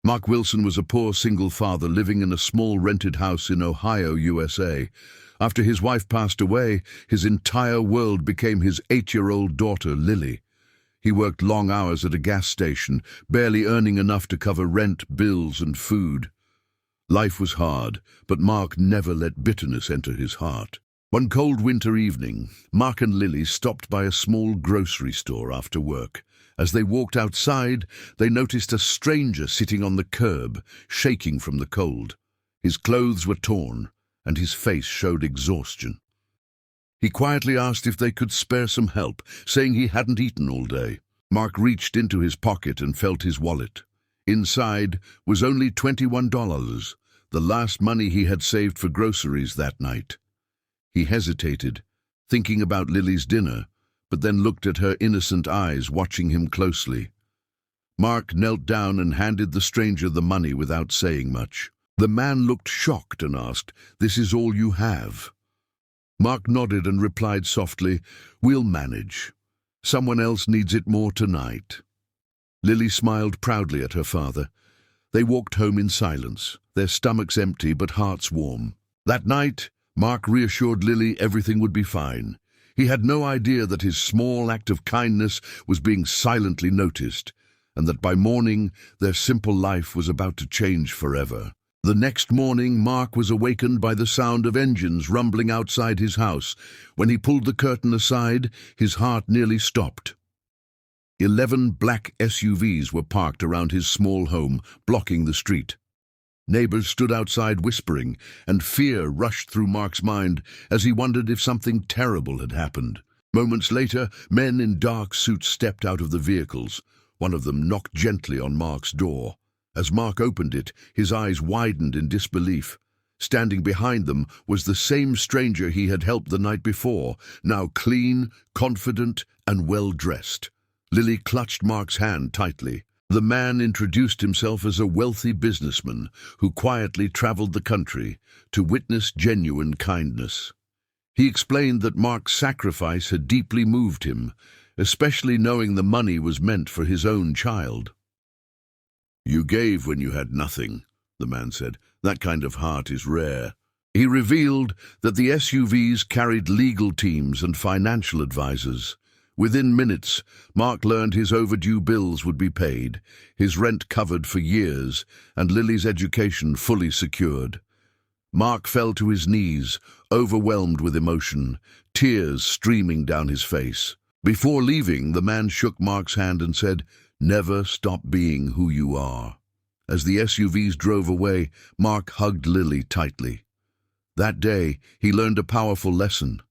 Mark Wilson was a poor single father living in a small rented house in Ohio, USA. After his wife passed away, his entire world became his 8-year-old daughter, Lily. He worked long hours at a gas station, barely earning enough to cover rent, bills, and food. Life was hard, but Mark never let bitterness enter his heart. One cold winter evening, Mark and Lily stopped by a small grocery store after work. As they walked outside, they noticed a stranger sitting on the curb, shaking from the cold. His clothes were torn, and his face showed exhaustion. He quietly asked if they could spare some help, saying he hadn't eaten all day. Mark reached into his pocket and felt his wallet. Inside was only $21, the last money he had saved for groceries that night. He hesitated, thinking about Lily's dinner, but then looked at her innocent eyes watching him closely. Mark knelt down and handed the stranger the money without saying much. The man looked shocked and asked, "This is all you have?" Mark nodded and replied softly, "We'll manage. Someone else needs it more tonight." Lily smiled proudly at her father. They walked home in silence, their stomachs empty but hearts warm. That night, Mark reassured Lily everything would be fine. He had no idea that his small act of kindness was being silently noticed, and that by morning their simple life was about to change forever. The next morning, Mark was awakened by the sound of engines rumbling outside his house. When he pulled the curtain aside, his heart nearly stopped. 11 black SUVs were parked around his small home, blocking the street. Neighbors stood outside whispering, and fear rushed through Mark's mind as he wondered if something terrible had happened. Moments later, men in dark suits stepped out of the vehicles. One of them knocked gently on Mark's door. As Mark opened it, his eyes widened in disbelief. Standing behind them was the same stranger he had helped the night before, now clean, confident, and well-dressed. Lily clutched Mark's hand tightly. The man introduced himself as a wealthy businessman who quietly traveled the country to witness genuine kindness. He explained that Mark's sacrifice had deeply moved him, especially knowing the money was meant for his own child. "You gave when you had nothing," the man said. "That kind of heart is rare." He revealed that the SUVs carried legal teams and financial advisors. Within minutes, Mark learned his overdue bills would be paid, his rent covered for years, and Lily's education fully secured. Mark fell to his knees, overwhelmed with emotion, tears streaming down his face. Before leaving, the man shook Mark's hand and said, "Never stop being who you are." As the SUVs drove away, Mark hugged Lily tightly. That day, he learned a powerful lesson.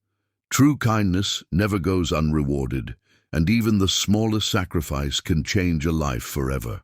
True kindness never goes unrewarded, and even the smallest sacrifice can change a life forever.